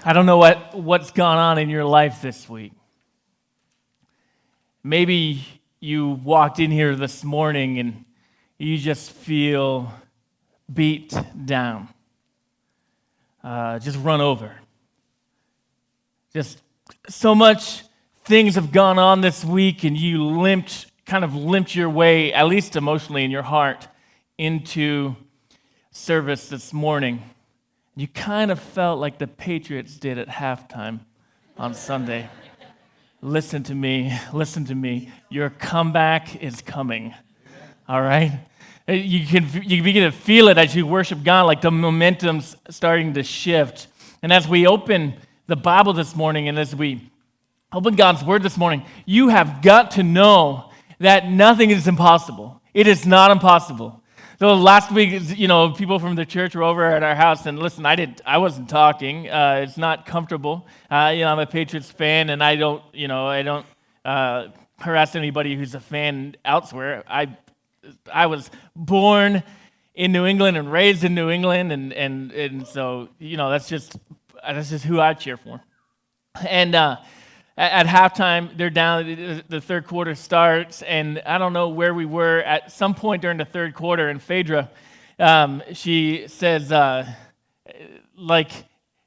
I don't know what's gone on in your life this week. Maybe you walked in here this morning and you just feel beat down, just run over. Just so much things have gone on this week, and you kind of limped your way, at least emotionally in your heart, into service this morning. You kind of felt like the Patriots did at halftime on Sunday. Listen to me. Your comeback is coming. All right? You begin to feel it as you worship God, like the momentum's starting to shift. And as we open the Bible this morning, and as we open God's Word this morning, you have got to know that nothing is impossible. It is not impossible. So last week, people from the church were over at our house, and listen, I wasn't talking. It's not comfortable. I'm a Patriots fan, and I don't harass anybody who's a fan elsewhere. I was born in New England and raised in New England, and so that's just who I cheer for. And at halftime, they're down. The third quarter starts, and I don't know where we were at some point during the third quarter. And Phaedra, she says,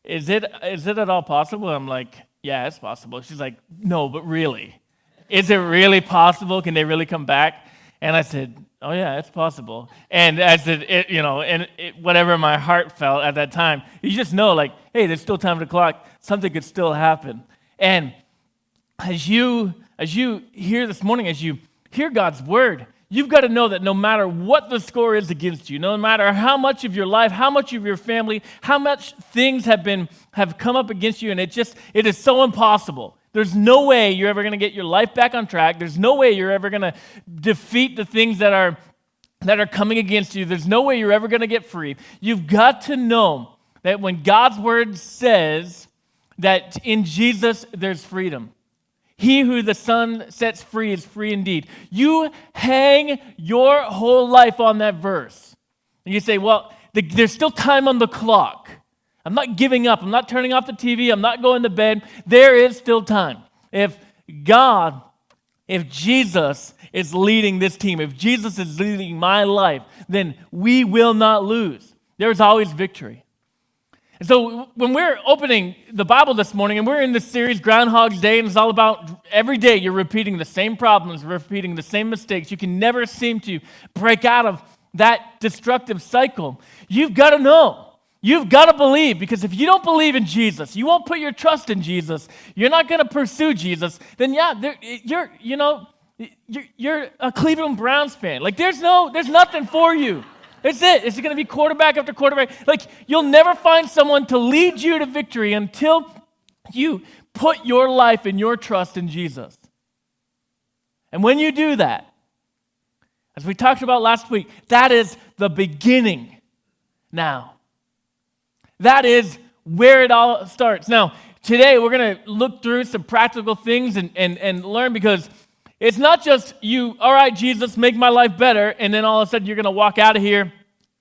"Is it at all possible?" I'm like, "Yeah, it's possible." She's like, "No, but really, is it really possible? Can they really come back?" And I said, "Oh yeah, it's possible." And I said, whatever my heart felt at that time, you just know, hey, there's still time to clock. Something could still happen. And as you hear this morning, as you hear God's word, you've got to know that no matter what the score is against you, no matter how much of your life, how much of your family, how much things have come up against you, and it is so impossible. There's no way you're ever going to get your life back on track. There's no way you're ever going to defeat the things that are coming against you. There's no way you're ever going to get free. You've got to know that when God's word says that in Jesus there's freedom, he who the Son sets free is free indeed. You hang your whole life on that verse. And you say, well, there's still time on the clock. I'm not giving up. I'm not turning off the TV. I'm not going to bed. There is still time. If Jesus is leading this team, if Jesus is leading my life, then we will not lose. There's always victory. And so when we're opening the Bible this morning, and we're in this series, Groundhog Day, and it's all about every day you're repeating the same problems, repeating the same mistakes. You can never seem to break out of that destructive cycle. You've got to know. You've got to believe, because if you don't believe in Jesus, you won't put your trust in Jesus, you're not going to pursue Jesus, then you're a Cleveland Browns fan. There's nothing for you. It's it. It's going to be quarterback after quarterback. You'll never find someone to lead you to victory until you put your life and your trust in Jesus. And when you do that, as we talked about last week, that is the beginning now. That is where it all starts. Now, today we're going to look through some practical things and learn, because it's not just you, all right, Jesus, make my life better, and then all of a sudden you're going to walk out of here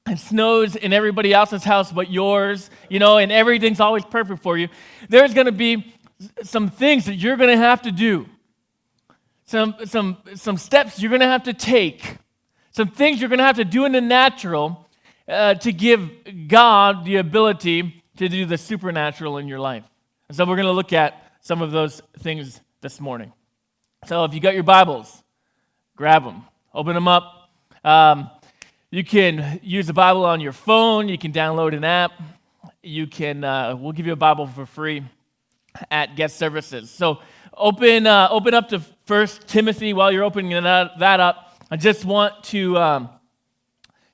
and it snows in everybody else's house but yours, and everything's always perfect for you. There's going to be some things that you're going to have to do, some steps you're going to have to take, some things you're going to have to do in the natural to give God the ability to do the supernatural in your life. And so we're going to look at some of those things this morning. So if you got your Bibles, grab them, open them up. You can use the Bible on your phone. You can download an app. We'll give you a Bible for free at guest services. So open up to 1 Timothy while you're opening that up. I just want to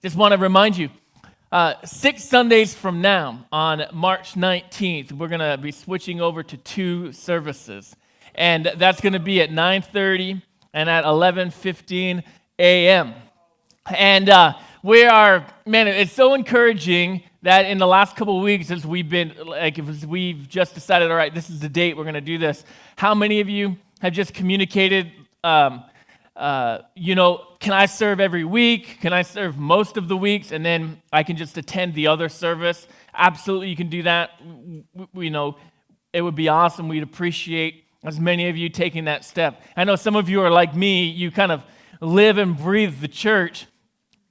remind you, 6 Sundays from now, on March 19th, we're going to be switching over to 2 services. And that's going to be at 9:30 and at 11:15 a.m. And it's so encouraging that in the last couple of weeks, as we've just decided, all right, this is the date, we're going to do this. How many of you have just communicated, can I serve every week? Can I serve most of the weeks? And then I can just attend the other service? Absolutely, you can do that. it would be awesome. We'd appreciate as many of you taking that step. I know some of you are like me. You kind of live and breathe the church.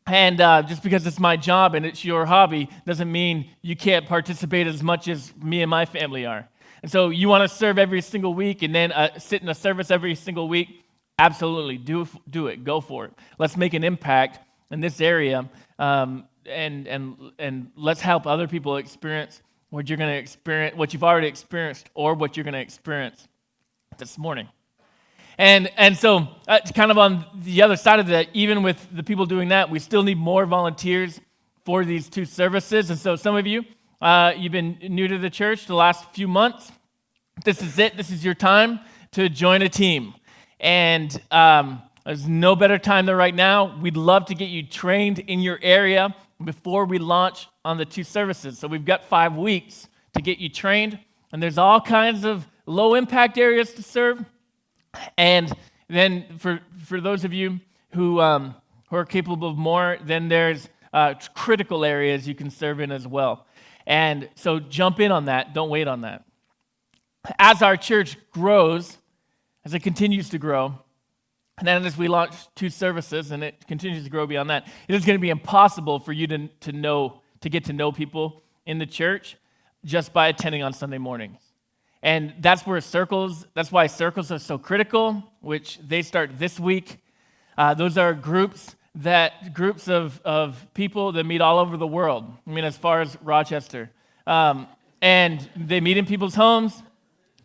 And just because it's my job and it's your hobby doesn't mean you can't participate as much as me and my family are. And so you want to serve every single week and then sit in a service every single week? Absolutely. Do it. Go for it. Let's make an impact in this area, and let's help other people experience what you're going to experience, what you've already experienced, or what you're going to experience this morning. And so kind of on the other side of that, even with the people doing that, we still need more volunteers for these two services. And so some of you, you've been new to the church the last few months. This is it. This is your time to join a team. And there's no better time than right now. We'd love to get you trained in your area before we launch on the two services. So we've got 5 weeks to get you trained. And there's all kinds of low-impact areas to serve. And then for those of you who are capable of more, then there's critical areas you can serve in as well. And so jump in on that. Don't wait on that. As our church grows, as it continues to grow, and then as we launch 2 services and it continues to grow beyond that, it is going to be impossible for you to get to know people in the church just by attending on Sunday mornings. And that's why circles are so critical, which they start this week. Those are groups of people that meet all over the world. I mean, as far as Rochester. And they meet in people's homes.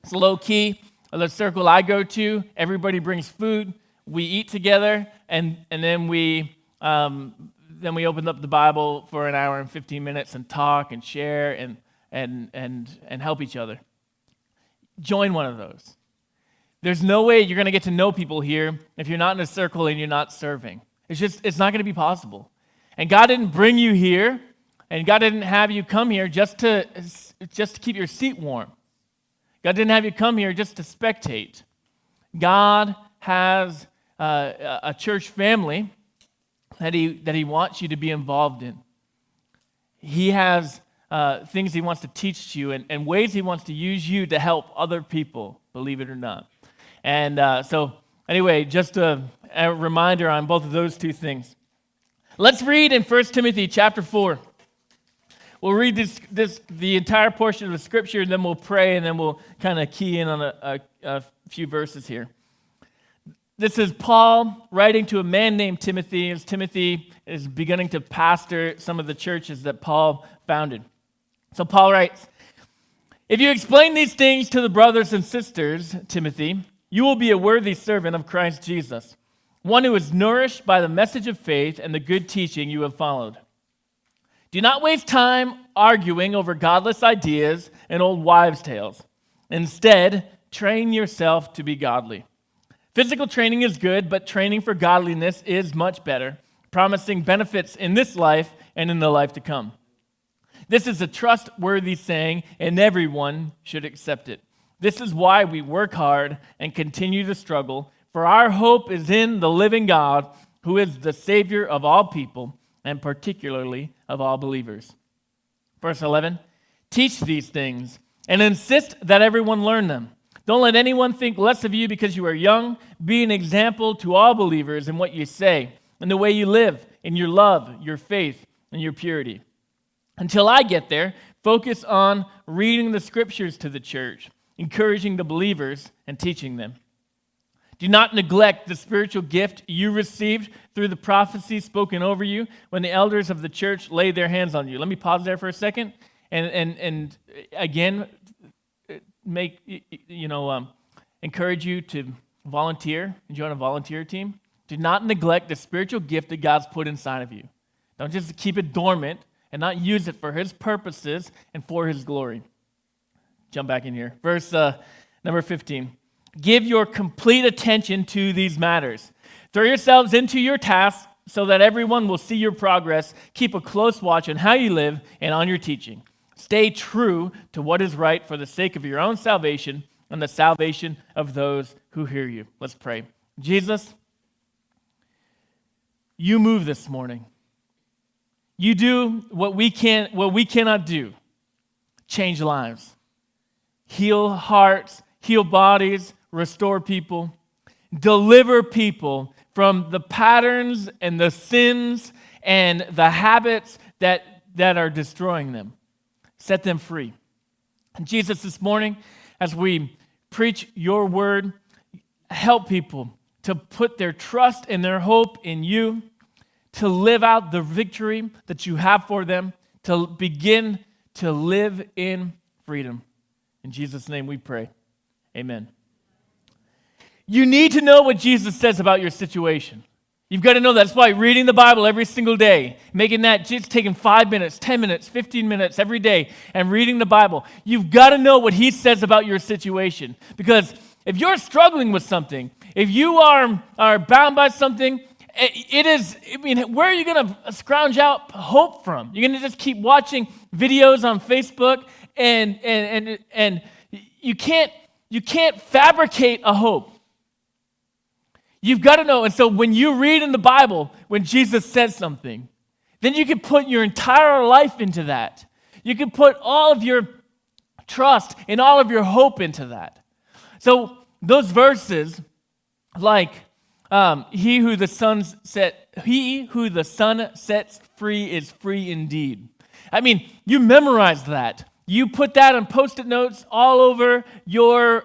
It's low key. The circle I go to, everybody brings food. We eat together, and then we open up the Bible for an hour and 15 minutes and talk and share and help each other. Join one of those. There's no way you're going to get to know people here if you're not in a circle and you're not serving. It's not going to be possible. And God didn't bring you here, and God didn't have you come here just to keep your seat warm. God didn't have you come here just to spectate. God has a church family that He wants you to be involved in. He has things He wants to teach you and ways He wants to use you to help other people, believe it or not. And so anyway, just a reminder on both of those two things. Let's read in 1 Timothy chapter 4. We'll read the entire portion of the scripture, and then we'll pray, and then we'll kind of key in on a few verses here. This is Paul writing to a man named Timothy, as Timothy is beginning to pastor some of the churches that Paul founded. So Paul writes, "If you explain these things to the brothers and sisters, Timothy, you will be a worthy servant of Christ Jesus, one who is nourished by the message of faith and the good teaching you have followed. Do not waste time arguing over godless ideas and old wives' tales. Instead, train yourself to be godly. Physical training is good, but training for godliness is much better, promising benefits in this life and in the life to come. This is a trustworthy saying, and everyone should accept it. This is why we work hard and continue to struggle, for our hope is in the living God, who is the Savior of all people, and particularly of all believers." Verse 11, "Teach these things, and insist that everyone learn them. Don't let anyone think less of you because you are young. Be an example to all believers in what you say, in the way you live, in your love, your faith, and your purity. Until I get there, focus on reading the scriptures to the church, encouraging the believers, and teaching them. Do not neglect the spiritual gift you received through the prophecy spoken over you when the elders of the church laid their hands on you." Let me pause there for a second and again encourage you to volunteer and join a volunteer team. Do not neglect the spiritual gift that God's put inside of you. Don't just keep it dormant and not use it for His purposes and for His glory. Jump back in here. Verse number 15. "Give your complete attention to these matters. Throw yourselves into your tasks so that everyone will see your progress. Keep a close watch on how you live and on your teaching. Stay true to what is right for the sake of your own salvation and the salvation of those who hear you." Let's pray. Jesus, you move this morning. You do what we cannot do. Change lives. heal hearts, heal bodies, restore people, deliver people from the patterns and the sins and the habits that are destroying them. Set them free. And Jesus, this morning, as we preach your word, help people to put their trust and their hope in you, to live out the victory that you have for them, to begin to live in freedom. In Jesus' name we pray. Amen. You need to know what Jesus says about your situation. You've got to know that. That's why reading the Bible every single day, making that, just taking 5 minutes, 10 minutes, 15 minutes every day and reading the Bible. You've got to know what he says about your situation. Because if you're struggling with something, if you are bound by something, where are you going to scrounge out hope from? You're going to just keep watching videos on Facebook and you can't fabricate a hope. You've got to know. And so when you read in the Bible, when Jesus says something, then you can put your entire life into that. You can put all of your trust and all of your hope into that. So those verses, like he who the Son sets free is free indeed. I mean, you memorize that. You put that on Post-it notes all over your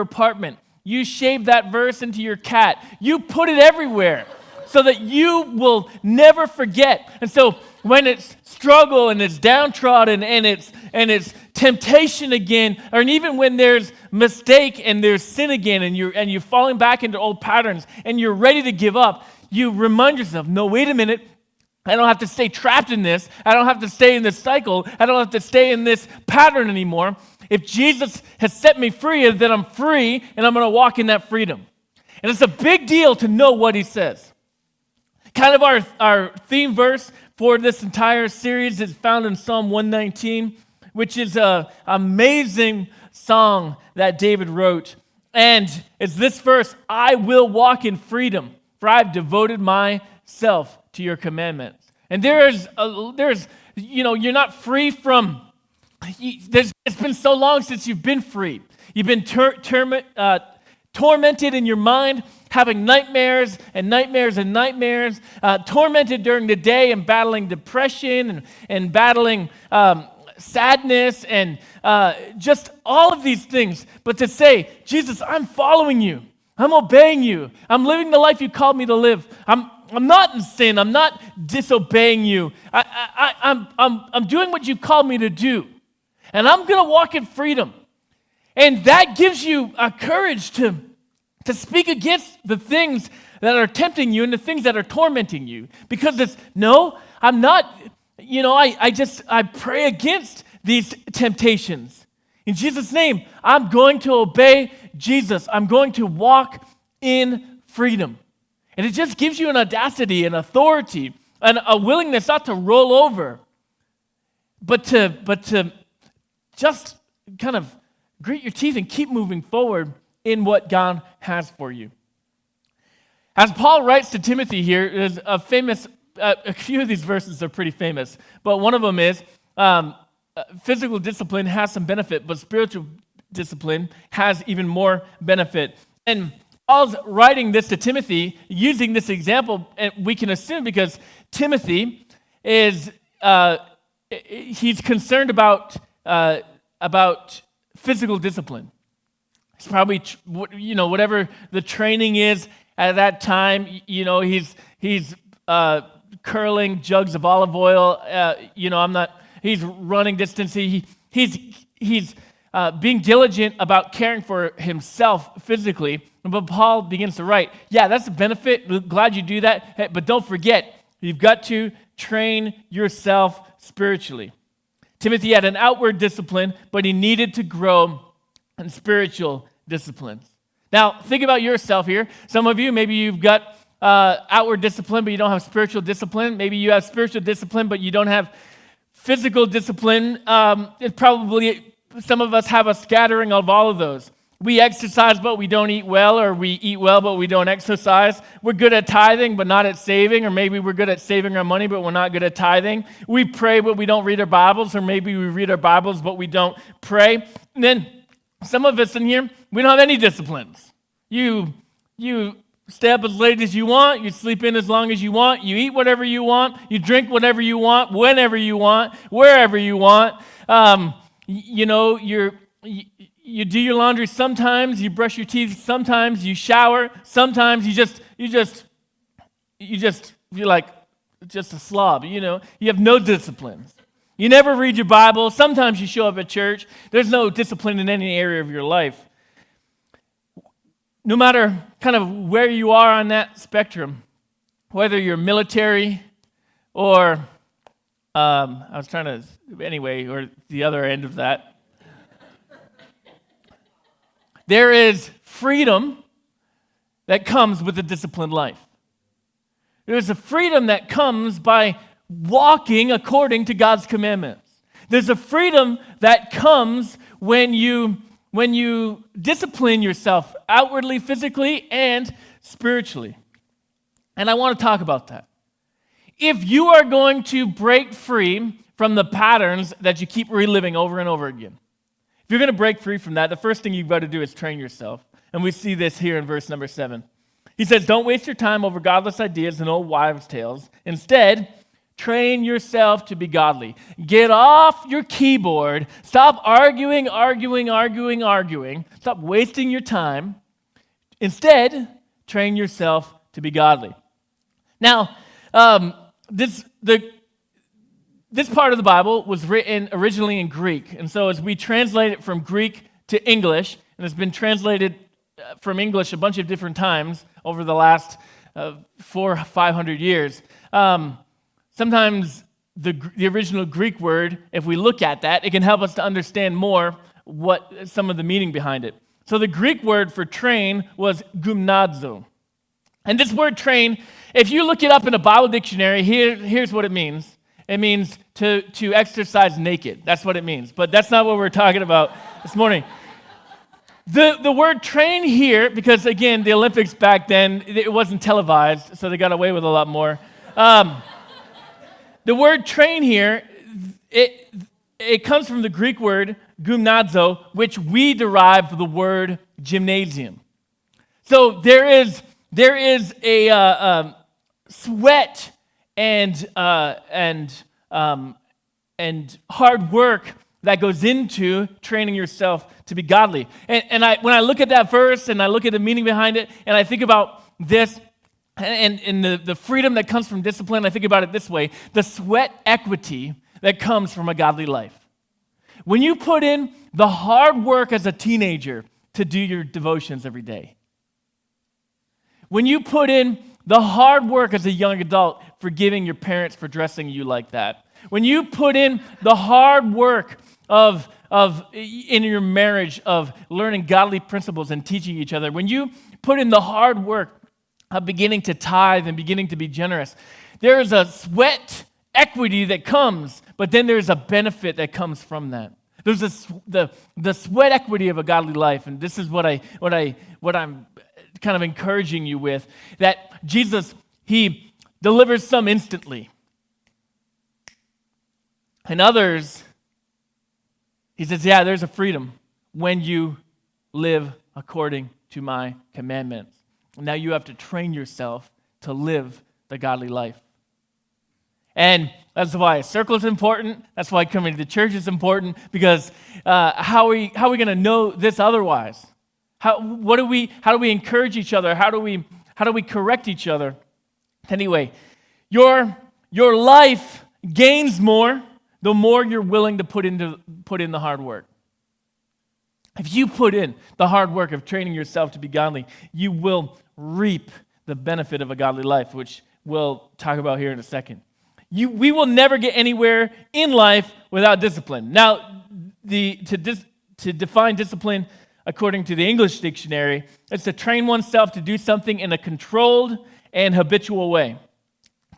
apartment. You shave that verse into your cat. You put it everywhere so that you will never forget. And so when it's struggle and it's downtrodden and it's temptation again, or even when there's mistake and there's sin again and you're falling back into old patterns and you're ready to give up, you remind yourself, no, wait a minute. I don't have to stay trapped in this. I don't have to stay in this cycle. I don't have to stay in this pattern anymore. If Jesus has set me free, then I'm free, and I'm going to walk in that freedom. And it's a big deal to know what he says. Kind of our theme verse for this entire series is found in Psalm 119, which is an amazing song that David wrote. And it's this verse, I will walk in freedom, for I've devoted myself to your commandments. And there's you're not free from, it's been so long since you've been free. You've been tormented in your mind, having nightmares and nightmares and nightmares, tormented during the day and battling depression and battling sadness and just all of these things. But to say, Jesus, I'm following you. I'm obeying you. I'm living the life you called me to live. I'm not in sin. I'm not disobeying you. I'm doing what you called me to do. And I'm going to walk in freedom. And that gives you a courage to speak against the things that are tempting you and the things that are tormenting you. Because it's, no, I'm not, I pray against these temptations. In Jesus' name, I'm going to obey Jesus. I'm going to walk in freedom. And it just gives you an audacity, an authority, and a willingness not to roll over, but to just kind of grit your teeth and keep moving forward in what God has for you. As Paul writes to Timothy here, there's a few of these verses are pretty famous, but one of them is, physical discipline has some benefit, but spiritual discipline has even more benefit. And Paul's writing this to Timothy using this example, and we can assume because Timothy is he's concerned about physical discipline. It's probably whatever the training is at that time. He's curling jugs of olive oil. He's running distance. He's being diligent about caring for himself physically. But Paul begins to write, yeah, that's a benefit. Glad you do that. But don't forget, you've got to train yourself spiritually. Timothy had an outward discipline, but he needed to grow in spiritual disciplines. Now, think about yourself here. Some of you, maybe you've got outward discipline, but you don't have spiritual discipline. Maybe you have spiritual discipline, but you don't have physical discipline. Some of us have a scattering of all of those. We exercise, but we don't eat well, or we eat well, but we don't exercise. We're good at tithing, but not at saving, or maybe we're good at saving our money, but we're not good at tithing. We pray, but we don't read our Bibles, or maybe we read our Bibles, but we don't pray. And then some of us in here, we don't have any disciplines. You stay up as late as you want, you sleep in as long as you want, you eat whatever you want, you drink whatever you want, whenever you want, wherever you want. You do your laundry sometimes, you brush your teeth sometimes, you shower sometimes, you're like just a slob, You have no disciplines. You never read your Bible. Sometimes you show up at church. There's no discipline in any area of your life. No matter kind of where you are on that spectrum, whether you're military or, or the other end of that, there is freedom that comes with a disciplined life. There's a freedom that comes by walking according to God's commandments. There's a freedom that comes when you discipline yourself outwardly, physically, and spiritually. And I want to talk about that. If you are going to break free from the patterns that you keep reliving over and over again, if you're going to break free from that, the first thing you've got to do is train yourself. And we see this here in verse number 7. He says, don't waste your time over godless ideas and old wives' tales. Instead, train yourself to be godly. Get off your keyboard. Stop arguing. Stop wasting your time. Instead, train yourself to be godly. Now, this part of the Bible was written originally in Greek. And so as we translate it from Greek to English, and it's been translated from English a bunch of different times over the last 400 or 500 years, sometimes the original Greek word, if we look at that, it can help us to understand more what some of the meaning behind it. So the Greek word for train was gymnazo. And this word train, if you look it up in a Bible dictionary, here's what it means. It means to exercise naked. That's what it means. But that's not what we're talking about this morning. The word train here, because again, the Olympics back then, it wasn't televised, so they got away with a lot more. The word train here, it comes from the Greek word gymnazo, which we derive from the word gymnasium. So there is a sweat and hard work that goes into training yourself to be godly. And when I look at that verse and I look at the meaning behind it, and I think about this and the freedom that comes from discipline, I think about it this way: the sweat equity that comes from a godly life. When you put in the hard work as a teenager to do your devotions every day, when you put in the hard work as a young adult forgiving your parents for dressing you like that, when you put in the hard work of in your marriage of learning godly principles and teaching each other, when you put in the hard work of beginning to tithe and beginning to be generous, there is a sweat equity that comes, but then there's a benefit that comes from that. There's the sweat equity of a godly life, and this is what I'm kind of encouraging you with, that Jesus, he delivers some instantly. And others, he says, yeah, there's a freedom when you live according to my commandments. Now you have to train yourself to live the godly life. And that's why a circle is important. That's why coming to the church is important, because how are we going to know this otherwise? How do we encourage each other? How do we correct each other? Anyway, your life gains more the more you're willing to put in the hard work. If you put in the hard work of training yourself to be godly, you will reap the benefit of a godly life, which we'll talk about here in a second. We will never get anywhere in life without discipline. Now, to define discipline according to the English dictionary, it's to train oneself to do something in a controlled and habitual way.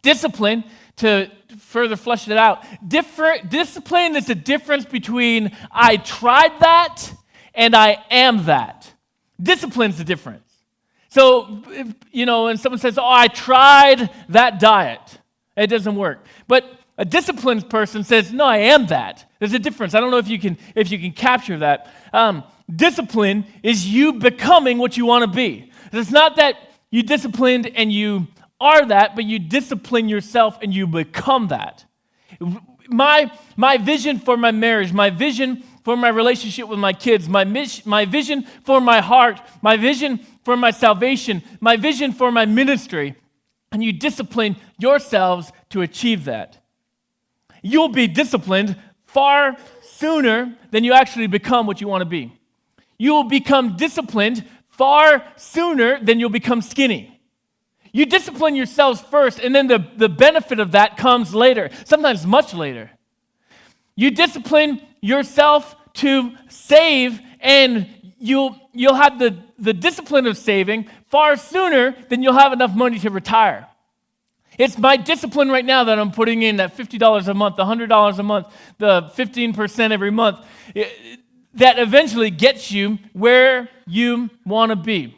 Discipline, to further flesh it out, discipline is the difference between I tried that and I am that. Discipline's the difference. So, when someone says, oh, I tried that diet, it doesn't work. But a disciplined person says, no, I am that. There's a difference. I don't know if you can capture that. Discipline is you becoming what you want to be. It's not that you disciplined and you are that, but you discipline yourself and you become that. My vision for my marriage, my vision for my relationship with my kids, my vision for my heart, my vision for my salvation, my vision for my ministry, and you discipline yourselves to achieve that. You'll be disciplined far sooner than you actually become what you want to be. You will become disciplined far sooner than you'll become skinny. You discipline yourselves first, and then the benefit of that comes later, sometimes much later. You discipline yourself to save, and you'll have the discipline of saving far sooner than you'll have enough money to retire. It's my discipline right now that I'm putting in, that $50 a month, the $100 a month, the 15% every month, that eventually gets you where you want to be.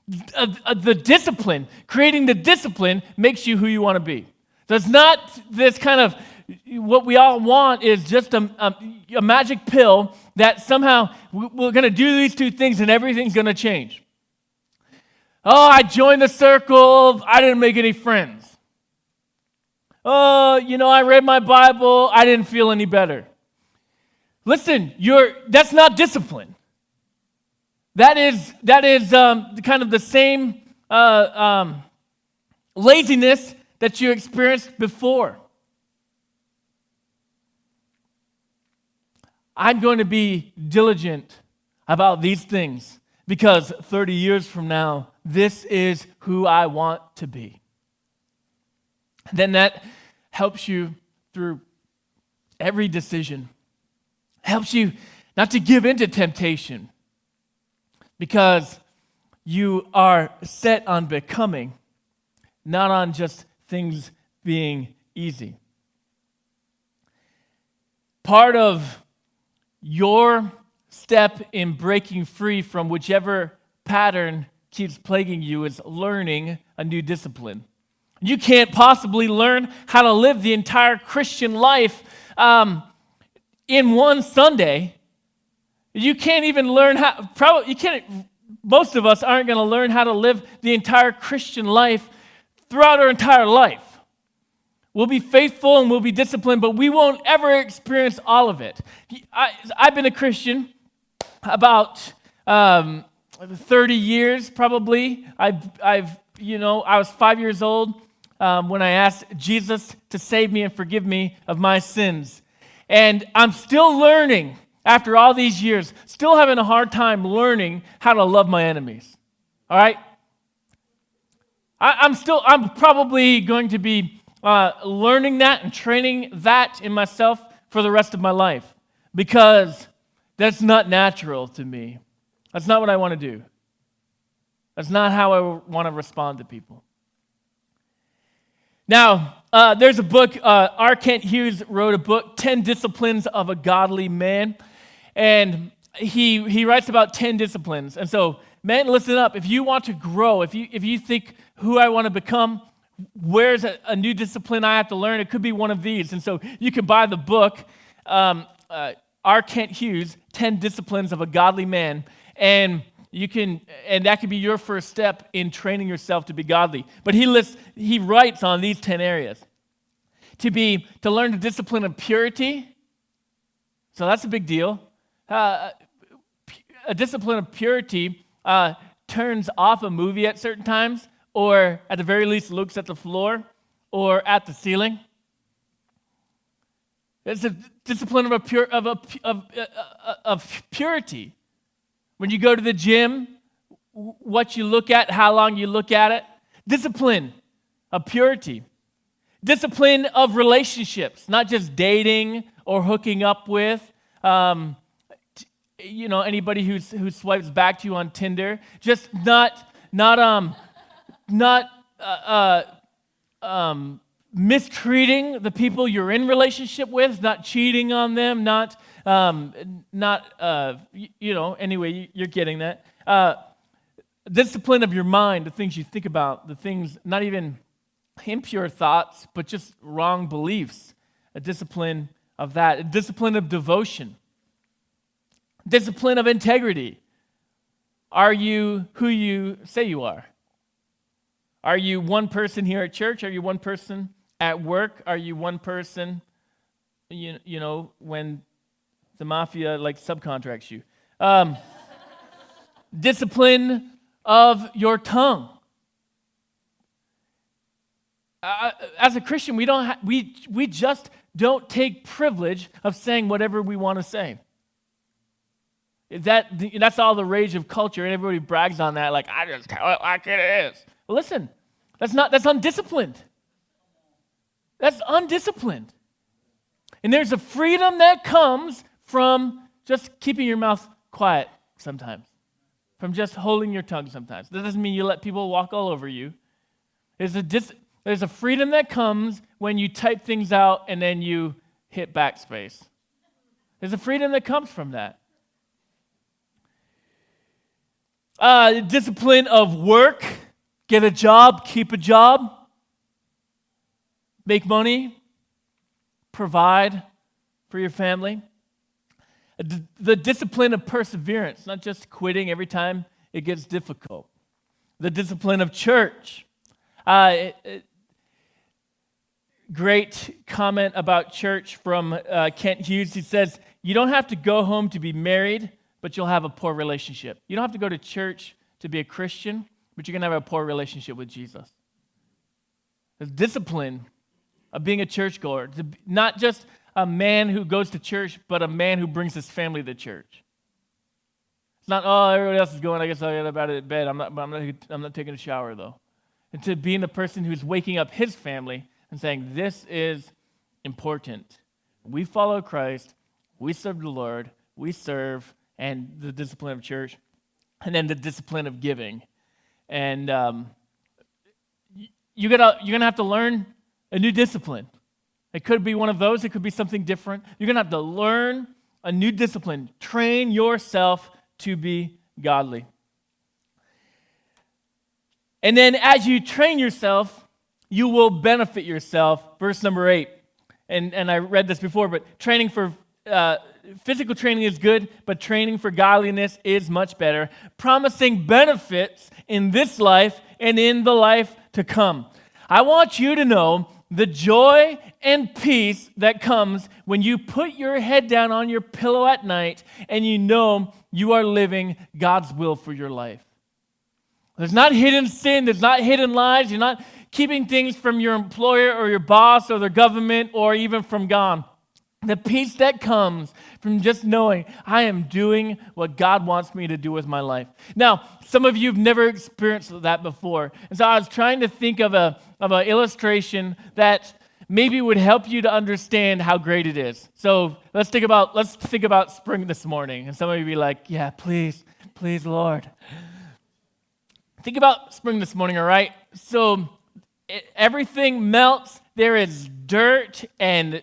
The discipline, creating the discipline makes you who you want to be. So it's not this kind of, what we all want is just a magic pill that somehow we're going to do these two things and everything's going to change. Oh, I joined the circle, I didn't make any friends. Oh, I read my Bible, I didn't feel any better. Listen, that's not discipline. That is kind of the same laziness that you experienced before. I'm going to be diligent about these things because 30 years from now, this is who I want to be. Then that helps you through every decision. Helps you not to give in to temptation because you are set on becoming, not on just things being easy. Part of your step in breaking free from whichever pattern keeps plaguing you is learning a new discipline. You can't possibly learn how to live the entire Christian life in one Sunday. You can't even learn how, most of us aren't going to learn how to live the entire Christian life throughout our entire life. We'll be faithful and we'll be disciplined, but we won't ever experience all of it. I've been a Christian about 30 years probably. I was 5 years old when I asked Jesus to save me and forgive me of my sins. And I'm still learning after all these years, still having a hard time learning how to love my enemies. All right? I'm probably going to be learning that and training that in myself for the rest of my life because that's not natural to me. That's not what I want to do. That's not how I want to respond to people. Now, there's a book, R. Kent Hughes wrote a book, 10 Disciplines of a Godly Man, and he writes about 10 disciplines. And so, men, listen up. If you want to grow, if you think who I want to become, where's a new discipline I have to learn, it could be one of these. And so you can buy the book, R. Kent Hughes, 10 Disciplines of a Godly Man, and that could be your first step in training yourself to be godly. But he writes on these 10 areas. To learn the discipline of purity. So that's a big deal. A discipline of purity turns off a movie at certain times, or at the very least looks at the floor or at the ceiling. It's a discipline of purity. When you go to the gym, what you look at, how long you look at it. Discipline of purity. Discipline of relationships, not just dating or hooking up with. Anybody who swipes back to you on Tinder, just not mistreating the people you're in relationship with, not cheating on them, anyway, you're getting that. Discipline of your mind, the things you think about, the things, not even impure thoughts, but just wrong beliefs. A discipline of that. A discipline of devotion. Discipline of integrity. Are you who you say you are? Are you one person here at church? Are you one person at work? Are you one person, when the mafia subcontracts you? Discipline of your tongue. As a Christian, we just don't take privilege of saying whatever we want to say. That's all the rage of culture, and everybody brags on that, I just tell it like it is. Well, listen, that's undisciplined. That's undisciplined. And there's a freedom that comes from just keeping your mouth quiet sometimes, from just holding your tongue sometimes. That doesn't mean you let people walk all over you. There's a freedom that comes when you type things out and then you hit backspace. There's a freedom that comes from that. Discipline of work. Get a job, keep a job, make money, provide for your family. The discipline of perseverance, not just quitting every time it gets difficult. The discipline of church. Great comment about church from Kent Hughes. He says, you don't have to go home to be married, but you'll have a poor relationship. You don't have to go to church to be a Christian, but you're going to have a poor relationship with Jesus. The discipline of being a churchgoer, not just a man who goes to church, but a man who brings his family to church. It's not, everybody else is going, I guess I'll get about it at bed. I'm not taking a shower, though. And to being the person who's waking up his family and saying, this is important. We follow Christ. We serve the Lord. We serve, and the discipline of church, and then the discipline of giving. And you're gonna have to learn a new discipline. It could be one of those. It could be something different. You're gonna have to learn a new discipline. Train yourself to be godly. And then as you train yourself, you will benefit yourself. Verse number 8. And I read this before, but training for physical training is good, but training for godliness is much better, promising benefits in this life and in the life to come. I want you to know the joy and peace that comes when you put your head down on your pillow at night and you know you are living God's will for your life. There's not hidden sin, there's not hidden lies, you're not keeping things from your employer or your boss or the government or even from God. The peace that comes from just knowing I am doing what God wants me to do with my life. Now, some of you have never experienced that before. And so I was trying to think of an illustration that maybe would help you to understand how great it is. So let's think about spring this morning. And some of you be like, yeah, please, Lord. Think about spring this morning, all right? So everything melts. There is dirt and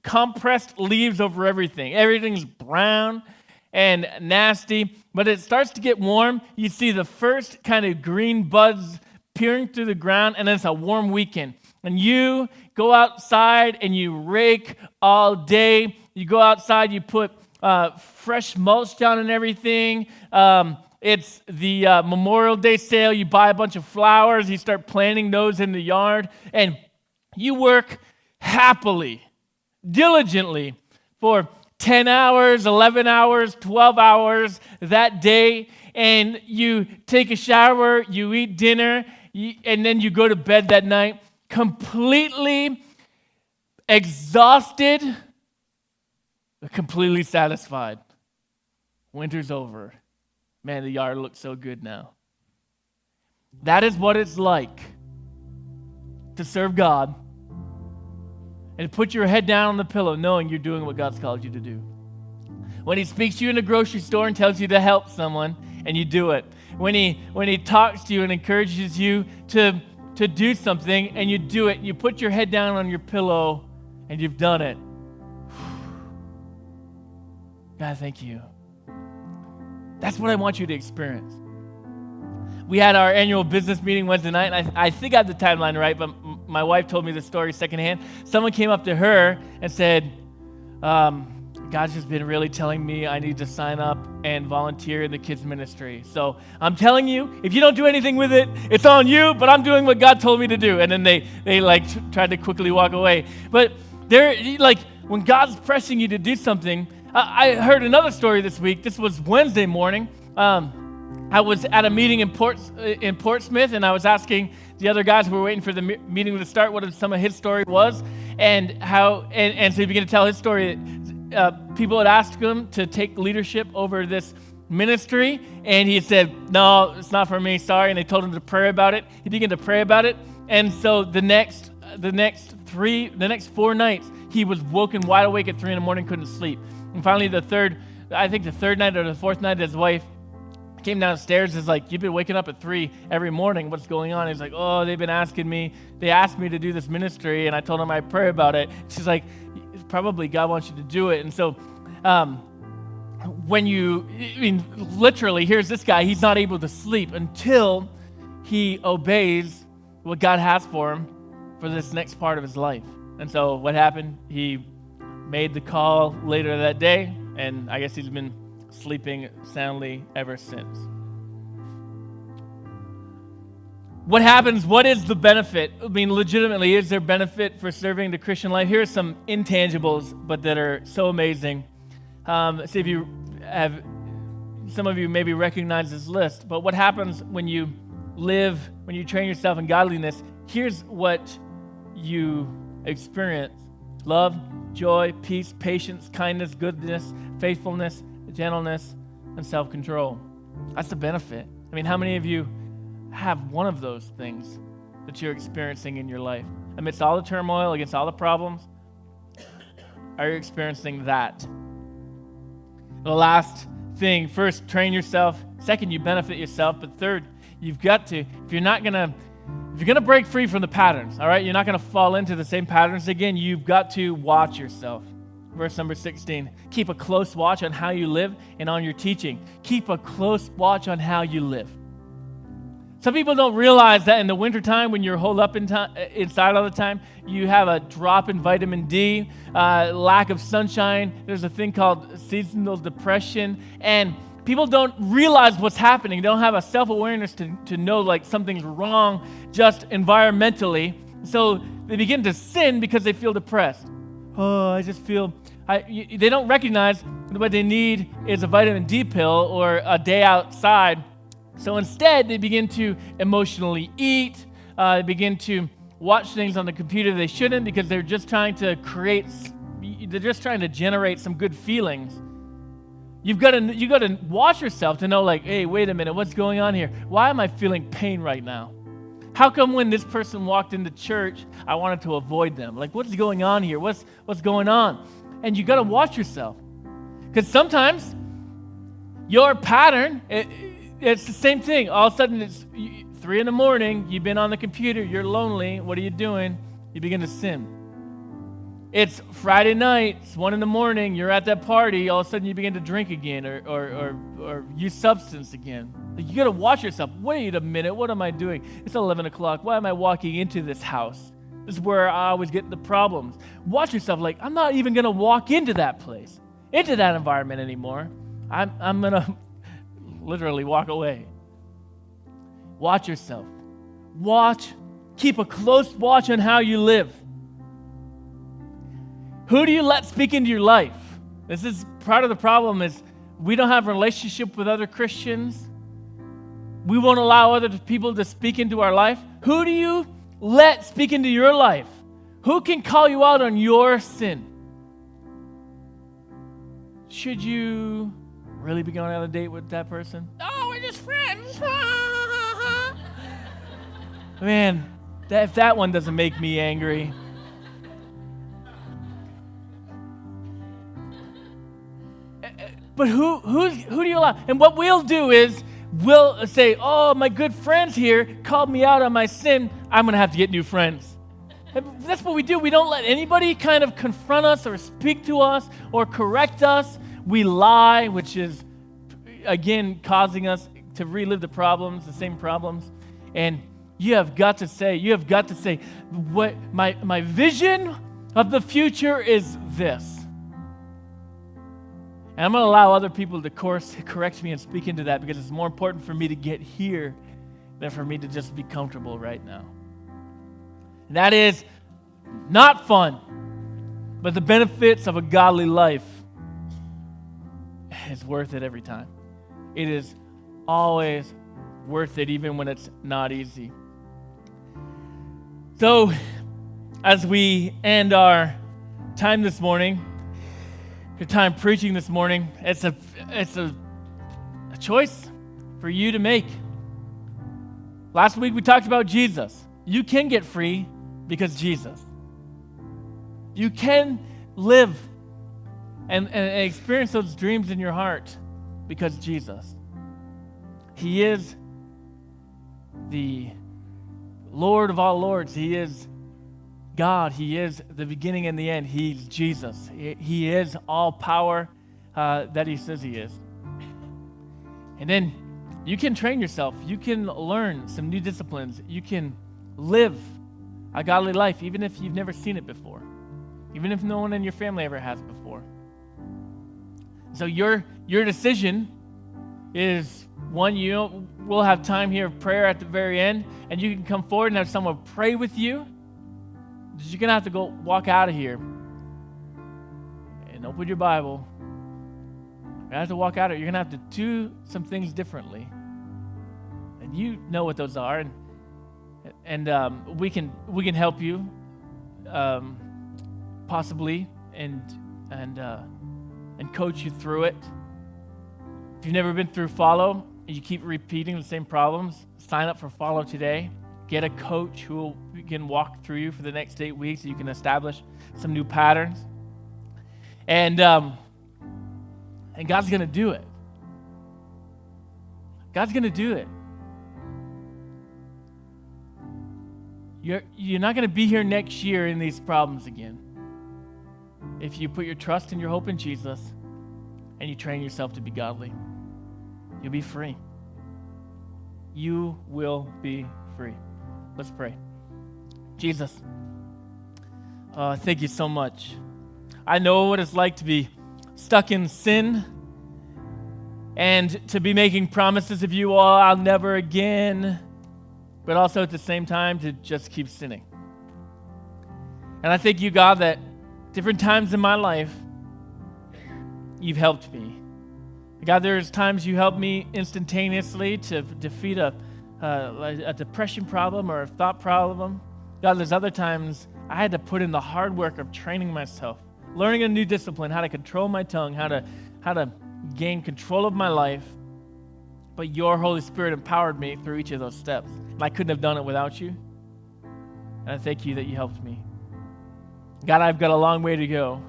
compressed leaves over everything. Everything's brown and nasty, but it starts to get warm. You see the first kind of green buds peering through the ground, and then it's a warm weekend. And you go outside and you rake all day. You go outside, you put fresh mulch down and everything. It's the Memorial Day sale. You buy a bunch of flowers. You start planting those in the yard, and you work happily, diligently for 10 hours, 11 hours, 12 hours that day, and you take a shower, you eat dinner, and then you go to bed that night completely exhausted, but completely satisfied. Winter's over. Man, the yard looks so good now. That is what it's like to serve God and put your head down on the pillow knowing you're doing what God's called you to do. When he speaks to you in the grocery store and tells you to help someone, and you do it. When he talks to you and encourages you to to do something and you do it, you put your head down on your pillow and you've done it. God, thank you. That's what I want you to experience. We had our annual business meeting Wednesday night, and I think I have the timeline right, but my wife told me the story secondhand. Someone came up to her and said, God's just been really telling me I need to sign up and volunteer in the kids ministry. So I'm telling you, if you don't do anything with it, it's on you, but I'm doing what God told me to do. And then they like tried to quickly walk away. But they're like, when God's pressing you to do something, I heard another story this week. This was Wednesday morning. I was at a meeting in Portsmouth, and I was asking the other guys who were waiting for the meeting to start what some of his story was, and how. And so he began to tell his story. People had asked him to take leadership over this ministry, and he said, "No, it's not for me. Sorry." And they told him to pray about it. He began to pray about it, and so the next 4 nights, he was woken wide awake at 3 a.m, couldn't sleep. And finally, the third night or the fourth night, his wife came downstairs. Is like, "You've been waking up at 3 every morning. What's going on?" He's like, "Oh, they've been asking me. They asked me to do this ministry, and I told them I'd pray about it." She's like, "Probably God wants you to do it." And so, literally, here's this guy. He's not able to sleep until he obeys what God has for him for this next part of his life. And so, what happened? He made the call later that day, and I guess he's been sleeping soundly ever since. What happens? What is the benefit? I mean, legitimately, is there benefit for serving the Christian life? Here are some intangibles, but that are so amazing. See if you have, some of you maybe recognize this list, but what happens when you train yourself in godliness? Here's what you experience: love, joy, peace, patience, kindness, goodness, faithfulness, gentleness, and self-control. That's the benefit. I mean, how many of you have one of those things that you're experiencing in your life? Amidst all the turmoil, against all the problems, are you experiencing that? The last thing: first, train yourself. Second, you benefit yourself. But third, you've got to, if you're gonna break free from the patterns, all right, you're not gonna fall into the same patterns again, you've got to watch yourself. Verse number 16, keep a close watch on how you live and on your teaching. Keep a close watch on how you live. Some people don't realize that in the wintertime, when you're holed up inside all the time, you have a drop in vitamin D, lack of sunshine. There's a thing called seasonal depression, and people don't realize what's happening. They don't have a self-awareness to know like something's wrong just environmentally. So they begin to sin because they feel depressed. Oh, I just feel... they don't recognize what they need is a vitamin D pill or a day outside. So instead, they begin to emotionally eat. They begin to watch things on the computer they shouldn't, because they're just trying to generate some good feelings. You got to watch yourself to know, like, hey, wait a minute, what's going on here? Why am I feeling pain right now? How come when this person walked into church, I wanted to avoid them? Like, what's going on here? What's going on? And you got to watch yourself, because sometimes your pattern, it's the same thing. All of a sudden, it's 3 a.m, you've been on the computer, you're lonely. What are you doing? You begin to sin. It's Friday night, it's 1 a.m, you're at that party, all of a sudden you begin to drink again or use substance again. Like, you got to watch yourself. Wait a minute, what am I doing? It's 11 o'clock. Why am I walking into this house? This is where I always get the problems. Watch yourself. Like, I'm not even going to walk into that place, into that environment anymore. I'm going to literally walk away. Watch yourself. Keep a close watch on how you live. Who do you let speak into your life? This is part of the problem, is we don't have a relationship with other Christians. We won't allow other people to speak into our life. Who do you let speak into your life? Who can call you out on your sin? Should you really be going on a date with that person? Oh, we're just friends. Man, if that one doesn't make me angry. But who do you allow? And what we'll do is will say, oh, my good friends here called me out on my sin, I'm going to have to get new friends. That's what we do. We don't let anybody kind of confront us or speak to us or correct us. We lie, which is, again, causing us to relive the problems, the same problems. And you have got to say, what my vision of the future is this. And I'm going to allow other people to correct me and speak into that, because it's more important for me to get here than for me to just be comfortable right now. And that is not fun, but the benefits of a godly life is worth it every time. It is always worth it, even when it's not easy. So, as we end our time this morning, your time preaching this morning, it's a choice for you to make. Last week we talked about Jesus. You can get free because Jesus. You can live and experience those dreams in your heart because Jesus. He is the Lord of all lords. He is God. He is the beginning and the end. He's Jesus. He is all power that he says he is. And then you can train yourself. You can learn some new disciplines. You can live a godly life, even if you've never seen it before, even if no one in your family ever has before. So your decision is one. We'll have time here of prayer at the very end, and you can come forward and have someone pray with you. You're going to have to go walk out of here and open your Bible. You're going to have to walk out of it. You're going to have to do some things differently. And you know what those are. And we can help you possibly and coach you through it. If you've never been through Follow and you keep repeating the same problems, sign up for Follow today. Get a coach who can walk through you for the next 8 weeks so you can establish some new patterns. And God's going to do it. God's going to do it. You're not going to be here next year in these problems again. If you put your trust and your hope in Jesus and you train yourself to be godly, you'll be free. You will be free. Let's pray. Jesus, thank you so much. I know what it's like to be stuck in sin and to be making promises of you, I'll never again, but also at the same time to just keep sinning. And I thank you, God, that different times in my life, you've helped me. God, there's times you help me instantaneously to defeat a depression problem or a thought problem. God, there's other times I had to put in the hard work of training myself, learning a new discipline, how to control my tongue, how to gain control of my life. But your Holy Spirit empowered me through each of those steps. And I couldn't have done it without you. And I thank you that you helped me. God, I've got a long way to go.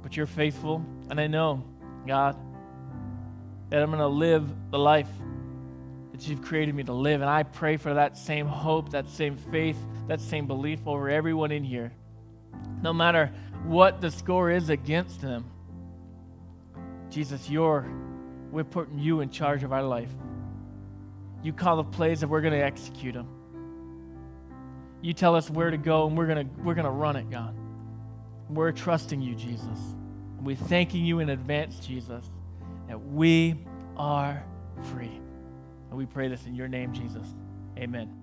But you're faithful. And I know, God, that I'm going to live the life that you've created me to live. And I pray for that same hope, that same faith, that same belief over everyone in here. No matter what the score is against them, Jesus, we're putting you in charge of our life. You call the plays and we're going to execute them. You tell us where to go and we're going to run it, God. We're trusting you, Jesus. And we're thanking you in advance, Jesus, that we are free. And we pray this in your name, Jesus. Amen.